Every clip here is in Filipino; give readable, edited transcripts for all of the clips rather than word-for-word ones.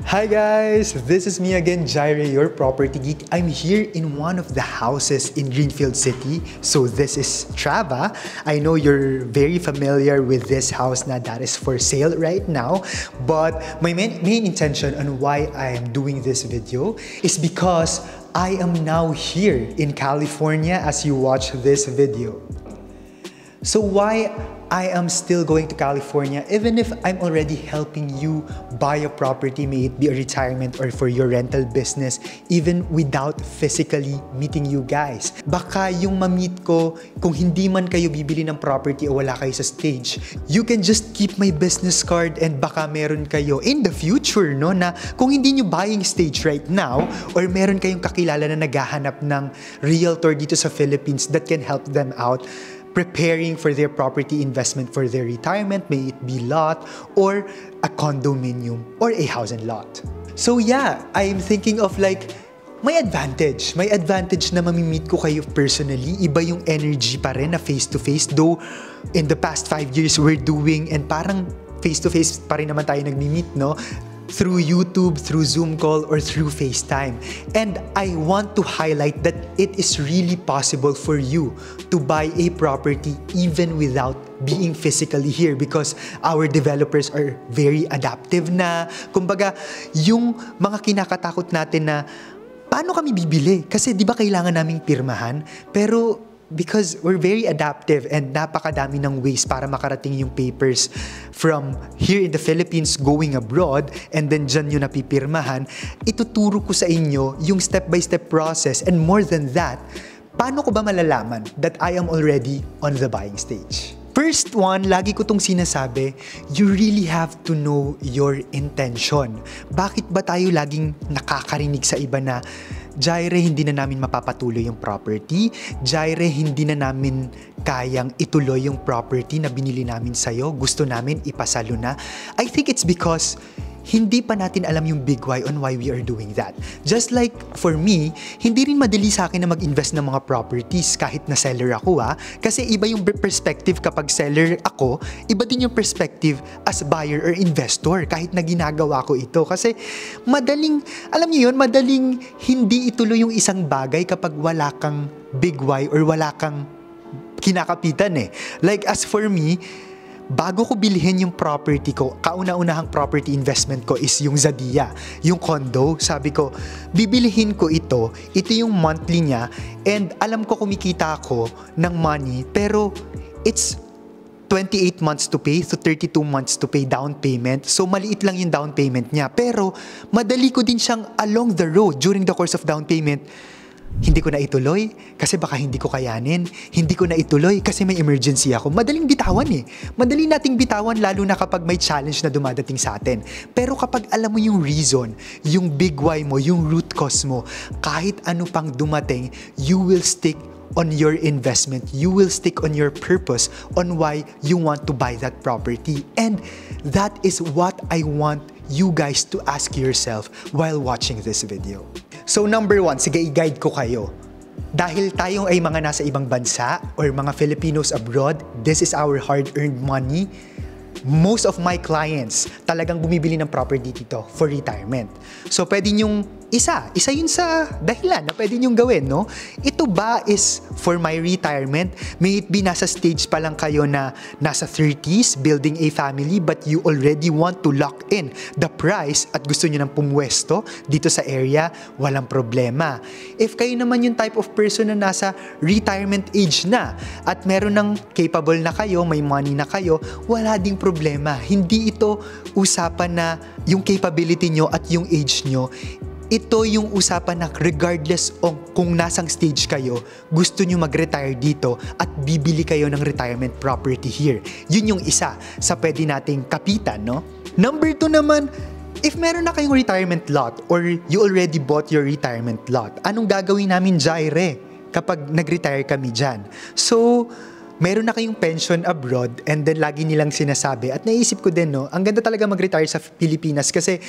Hi guys! This is me again, Jaire, your property geek. I'm here in one of the houses in Greenfield City. So this is Trava. I know you're very familiar with this house na that is for sale right now. But my main intention on why I am doing this video is because I am now here in California as you watch this video. So why I am still going to California even if I'm already helping you buy a property, may it be a retirement or for your rental business, even without physically meeting you guys. Baka yung ma-meet ko, kung hindi man kayo bibili ng property o wala kayo sa stage, you can just keep my business card and baka meron kayo in the future, no? Na kung hindi nyo buying stage right now or meron kayong kakilala na naghahanap ng realtor dito sa Philippines that can help them out preparing for their property investment for their retirement, may it be lot or a condominium or a house and lot. So yeah, I'm thinking of like may advantage na mamimit ko kayo personally. Iba yung energy pa rin na face-to-face, though in the past 5 years we're doing and parang face-to-face pa rin naman tayo nagmi-meet, no? Through YouTube, through Zoom call, or through FaceTime. And I want to highlight that it is really possible for you to buy a property even without being physically here because our developers are very adaptive na. Kumbaga, yung mga kinakatakot natin na paano kami bibili? Kasi di ba kailangan naming pirmahan? Pero because we're very adaptive and napakadami ng ways para makarating yung papers from here in the Philippines going abroad and then dyan yung napipirmahan, ituturo ko sa inyo yung step-by-step process and more than that, paano ko ba malalaman that I am already on the buying stage? First one, lagi ko tong sinasabi, you really have to know your intention. Bakit ba tayo laging nakakarinig sa iba na Jaire, hindi na namin mapapatuloy yung property. Jaire, hindi na namin kayang ituloy yung property na binili namin sa'yo. Gusto namin ipasalo na. I think it's because hindi pa natin alam yung big why on why we are doing that. Just like for me, hindi rin madali sa akin na mag-invest ng mga properties kahit na seller ako kasi iba yung perspective kapag seller ako, iba din yung perspective as buyer or investor kahit na ginagawa ko ito. Kasi madaling, alam niyo yun, madaling hindi ituloy yung isang bagay kapag wala kang big why or wala kang kinakapitan eh. Like as for me, bago ko bilhin yung property ko, kauna-unahang property investment ko is yung Zadia, yung condo. Sabi ko, bibilihin ko ito yung monthly niya, and alam ko kumikita ako ng money, pero it's 28 months to pay, so 32 months to pay down payment. So maliit lang yung down payment niya, pero madali ko din siyang along the road during the course of down payment. Hindi ko na ituloy kasi baka hindi ko kayanin. Hindi ko na ituloy kasi may emergency ako. Madaling bitawan eh. Madali nating bitawan lalo na kapag may challenge na dumadating sa atin. Pero kapag alam mo yung reason, yung big why mo, yung root cause mo, kahit ano pang dumating, you will stick on your investment. You will stick on your purpose on why you want to buy that property. And that is what I want you guys to ask yourself while watching this video. So number one, sige i-guide ko kayo. Dahil tayo ay mga nasa ibang bansa or mga Filipinos abroad, this is our hard-earned money. Most of my clients talagang bumibili ng property dito for retirement. So pwede nyong isa yun sa dahilan na pwede nyong gawin, no? Ito ba is for my retirement? May it be nasa stage pa lang kayo na nasa 30s, building a family, but you already want to lock in the price at gusto nyo ng pumwesto dito sa area, walang problema. If kayo naman yung type of person na nasa retirement age na at meron ng capable na kayo, may money na kayo, wala ding problema. Hindi ito usapan na yung capability nyo at yung age nyo. Ito yung usapan na regardless of kung nasang stage kayo, gusto nyo mag-retire dito at bibili kayo ng retirement property here. Yun yung isa sa pwede nating kapitan, no? Number 2 naman, if meron na kayong retirement lot or you already bought your retirement lot, anong gagawin namin, Jaire, kapag nag-retire kami dyan? So, meron na kayong pension abroad and then lagi nilang sinasabi at naisip ko din, no, ang ganda talaga mag-retire sa Pilipinas kasi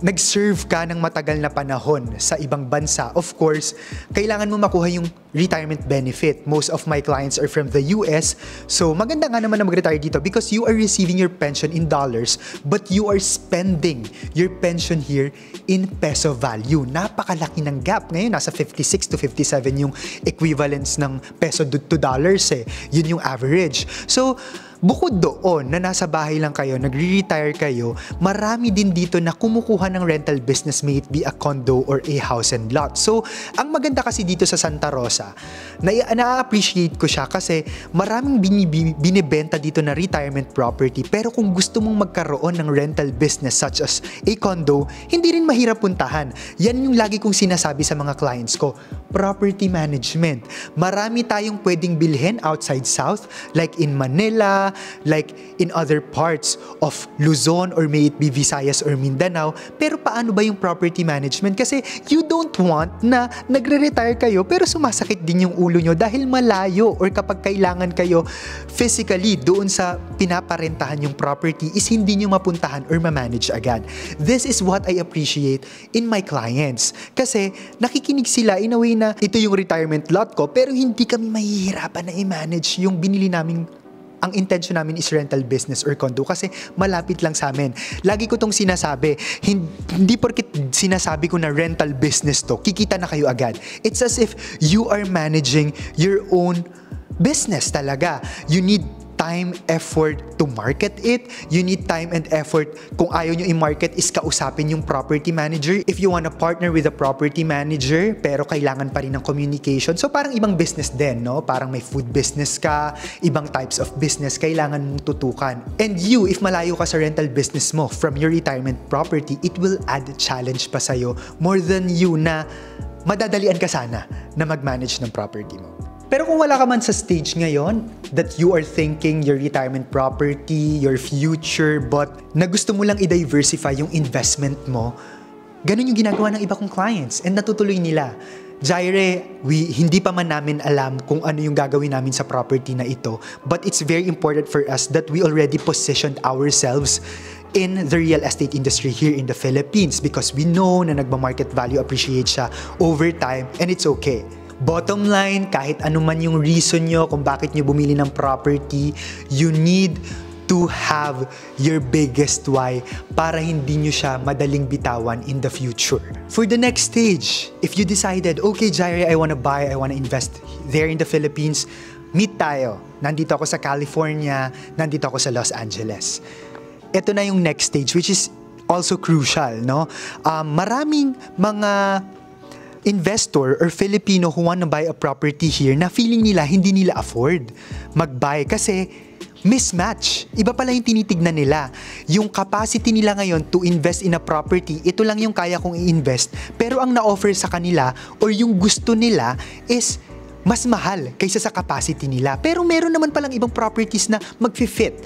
nag-serve ka ng matagal na panahon sa ibang bansa. Of course, kailangan mo makuha yung retirement benefit. Most of my clients are from the US. So maganda nga naman na mag-retire dito because you are receiving your pension in dollars but you are spending your pension here in peso value. Napakalaki ng gap. Ngayon, nasa 56 to 57 yung equivalence ng peso to dollars eh. Yun yung average. So, bukod doon na nasa bahay lang kayo, nagre-retire kayo, marami din dito na kumukuha ng rental business, may it be a condo or a house and lot. So, ang maganda kasi dito sa Santa Rosa, na-appreciate ko siya kasi maraming binibenta dito na retirement property. Pero kung gusto mong magkaroon ng rental business such as a condo, hindi rin mahirap puntahan. Yan yung lagi kong sinasabi sa mga clients ko, property management. Marami tayong pwedeng bilhin outside South, like in Manila, like in other parts of Luzon or may it be Visayas or Mindanao. Pero paano ba yung property management? Kasi you don't want na nagre-retire kayo pero sumasakit din yung ulo nyo dahil malayo or kapag kailangan kayo physically doon sa pinaparentahan yung property is hindi nyo mapuntahan or ma-manage agad. This is what I appreciate in my clients. Kasi nakikinig sila in a way na ito yung retirement lot ko pero hindi kami mahihirapan na i-manage yung binili naming. Ang intention namin is rental business or condo kasi malapit lang sa amin. Lagi ko tong sinasabi, hindi porket sinasabi ko na rental business to, kikita na kayo agad. It's as if you are managing your own business talaga. You need time, effort to market it. You need time and effort. Kung ayaw nyo i-market is kausapin yung property manager. If you wanna partner with a property manager, pero kailangan pa rin ng communication. So parang ibang business din, no? Parang may food business ka, ibang types of business, kailangan mong tutukan. And you, if malayo ka sa rental business mo from your retirement property, it will add challenge pa sa'yo more than you na madadalian ka sana na mag-manage ng property mo. Pero kung wala ka man sa stage ngayon that you are thinking your retirement property, your future, but na gusto mo lang i-diversify yung investment mo, ganun yung ginagawa ng iba kong clients and natutuloy nila. Jaire, hindi pa man namin alam kung ano yung gagawin namin sa property na ito, but it's very important for us that we already positioned ourselves in the real estate industry here in the Philippines because we know na nagba-market value appreciate siya over time and it's okay. Bottom line, kahit ano man yung reason nyo kung bakit nyo bumili ng property, you need to have your biggest why para hindi nyo siya madaling bitawan in the future. For the next stage, if you decided, okay, Jaire, I wanna buy, I wanna invest there in the Philippines, meet tayo. Nandito ako sa California, nandito ako sa Los Angeles. Ito na yung next stage, which is also crucial, no? Maraming mga investor or Filipino who wanna buy a property here na feeling nila hindi nila afford mag-buy kasi mismatch. Iba pala yung tinitignan nila. Yung capacity nila ngayon to invest in a property, ito lang yung kaya kong i-invest. Pero ang na-offer sa kanila or yung gusto nila is mas mahal kaysa sa capacity nila. Pero meron naman palang ibang properties na mag-fit.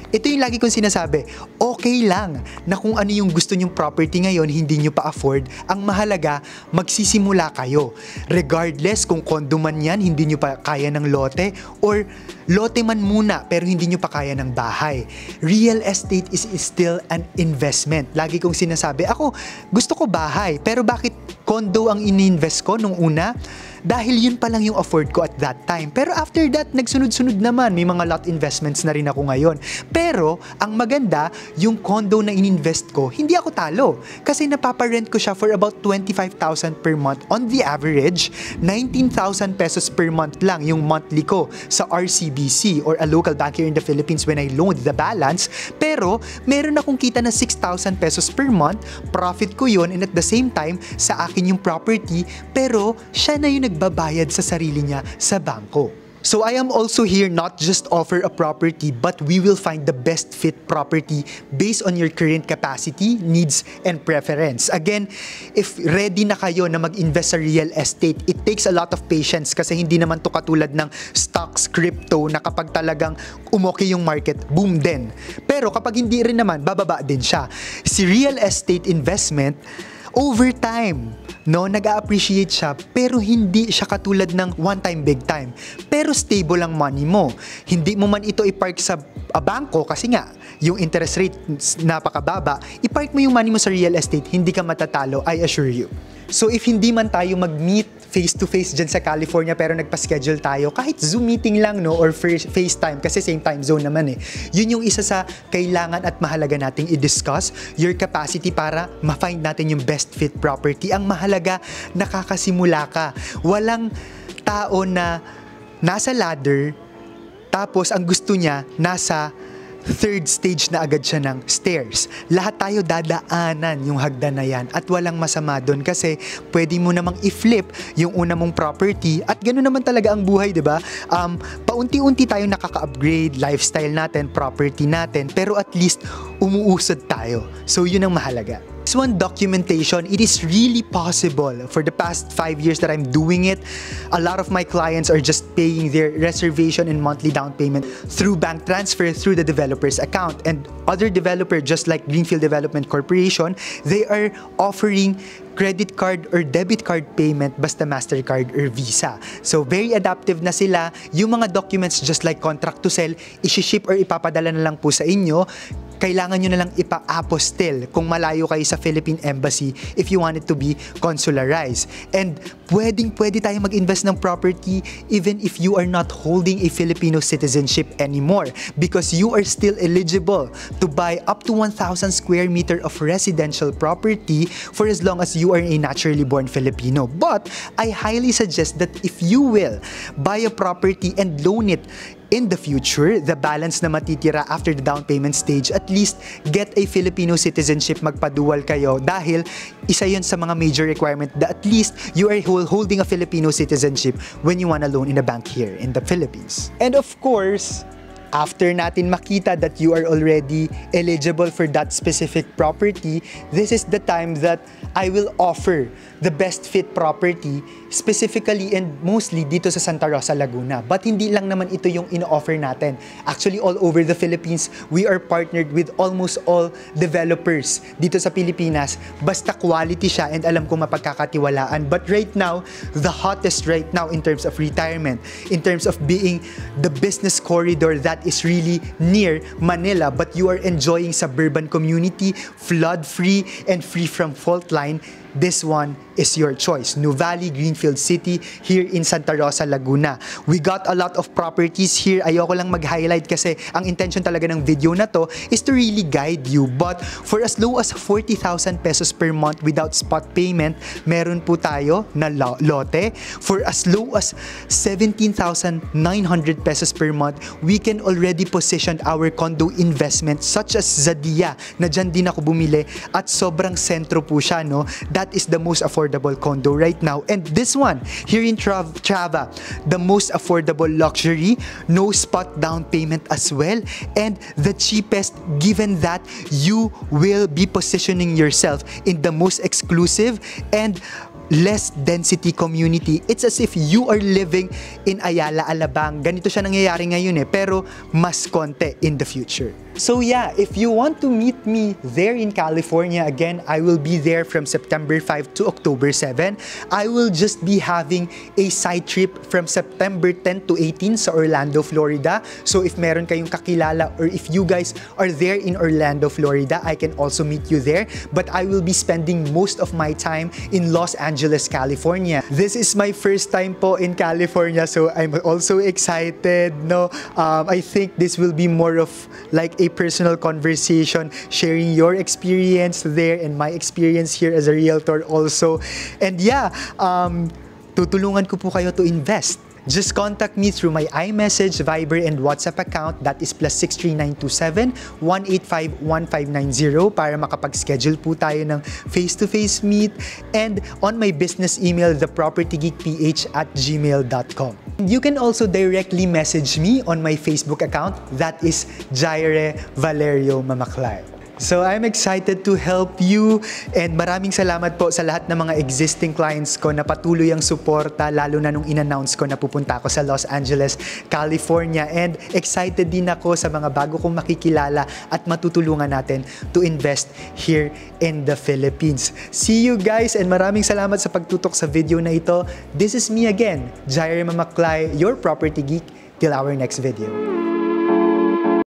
Ito yung lagi kong sinasabi, okay lang na kung ano yung gusto nyong property ngayon, hindi nyo pa afford. Ang mahalaga, magsisimula kayo. Regardless kung condo man yan, hindi nyo pa kaya ng lote, or lote man muna pero hindi nyo pa kaya ng bahay. Real estate is still an investment. Lagi kong sinasabi, ako gusto ko bahay, pero bakit condo ang ini-invest ko nung una? Dahil yun pa lang yung afford ko at that time. Pero after that, nagsunod-sunod naman. May mga lot investments na rin ako ngayon. Pero, ang maganda, yung condo na ininvest ko, hindi ako talo. Kasi napaparent ko siya for about 25,000 per month. On the average, 19,000 pesos per month lang yung monthly ko sa RCBC or a local bank here in the Philippines when I loaned the balance. Pero, meron akong kita na 6,000 pesos per month. Profit ko yun and at the same time, sa akin yung property. Pero, siya na yung nagbabayad sa sarili niya sa bangko. So I am also here not just offer a property but we will find the best fit property based on your current capacity, needs, and preference. Again, if ready na kayo na mag-invest sa real estate, it takes a lot of patience kasi hindi naman to katulad ng stocks, crypto na kapag talagang umoke yung market, boom din. Pero kapag hindi rin naman, bababa din siya. Si real estate investment, over time, no, nag-a-appreciate siya pero hindi siya katulad ng one time big time. Pero stable ang money mo. Hindi mo man ito i-park sa bangko kasi nga yung interest rate napakababa, ipark mo yung money mo sa real estate, hindi ka matatalo, I assure you. So if hindi man tayo mag-meet face-to-face dyan sa California pero nagpa-schedule tayo, kahit Zoom meeting lang, no, or FaceTime kasi same time zone naman eh. Yun yung isa sa kailangan at mahalaga nating i-discuss, your capacity para ma-find natin yung best fit property. Ang mahalaga, nakakasimula ka. Walang tao na nasa ladder, tapos ang gusto niya nasa third stage na agad siya ng stairs. Lahat tayo dadaanan yung hagdan na yan at walang masama doon kasi pwede mo namang i-flip yung una mong property at ganoon naman talaga ang buhay, di ba? Paunti-unti tayong nakaka-upgrade lifestyle natin, property natin, pero at least umuusad tayo. So yun ang mahalaga. This one, documentation, it is really possible. For the past 5 years that I'm doing it, a lot of my clients are just paying their reservation and monthly down payment through bank transfer through the developer's account. And other developer, just like Greenfield Development Corporation, they are offering credit card or debit card payment basta MasterCard or Visa. So very adaptive na sila. Yung mga documents just like contract to sell, isi-ship or ipapadala na lang po sa inyo. Kailangan nyo na lang ipa-apostil kung malayo kayo sa Philippine Embassy if you want it to be consularized. And pwede tayo mag-invest ng property even if you are not holding a Filipino citizenship anymore because you are still eligible to buy up to 1,000 square meter of residential property for as long as you are a naturally born Filipino. But I highly suggest that if you will buy a property and loan it in the future, the balance na matitira after the down payment stage, at least get a Filipino citizenship, magpadual kayo dahil isa yun sa mga major requirement that at least you are holding a Filipino citizenship when you want a loan in a bank here in the Philippines. And of course, after natin makita that you are already eligible for that specific property, this is the time that I will offer the best fit property specifically and mostly dito sa Santa Rosa, Laguna. But hindi lang naman ito yung ino-offer natin. Actually, all over the Philippines, we are partnered with almost all developers dito sa Pilipinas. Basta quality siya and alam ko mapagkakatiwalaan. But right now, the hottest right now in terms of retirement, in terms of being the business corridor that is really near Manila, but you are enjoying suburban community, flood-free and free from fault line, this one is your choice. Nuvali, Greenfield City, here in Santa Rosa, Laguna. We got a lot of properties here. Ayoko lang mag-highlight kasi ang intention talaga ng video na to is to really guide you. But for as low as 40,000 pesos per month without spot payment, meron po tayo na lote. For as low as 17,900 pesos per month, we can already position our condo investment such as Zadia, na dyan din ako bumili at sobrang sentro po siya, no? That is the most affordable condo right now. And this one, here in Trava, the most affordable luxury, no spot down payment as well, and the cheapest given that you will be positioning yourself in the most exclusive and less density community. It's as if you are living in Ayala, Alabang. Ganito siya nangyayari ngayon pero mas konti in the future. So yeah, if you want to meet me there in California, again, I will be there from September 5 to October 7. I will just be having a side trip from September 10 to 18 sa Orlando, Florida. So if meron kayong kakilala or if you guys are there in Orlando, Florida, I can also meet you there. But I will be spending most of my time in Los Angeles, California. This is my first time po in California, so I'm also excited. No, I think this will be more of like a personal conversation, sharing your experience there and my experience here as a realtor also. And yeah, tutulungan ko po kayo to invest. Just contact me through my iMessage, Viber, and WhatsApp account. That is +63927-185-1590 para makapag-schedule po tayo ng face-to-face meet, and on my business email, thepropertygeekph@gmail.com. You can also directly message me on my Facebook account. That is Jaire Valerio Mamaclay. So I'm excited to help you, and maraming salamat po sa lahat ng mga existing clients ko na patuloy ang suporta, lalo na nung in-announce ko na pupunta ako sa Los Angeles, California. And excited din ako sa mga bago kong makikilala at matutulungan natin to invest here in the Philippines. See you guys, and maraming salamat sa pagtutok sa video na ito. This is me again, Jaire Mamaclay, your property geek. Till our next video.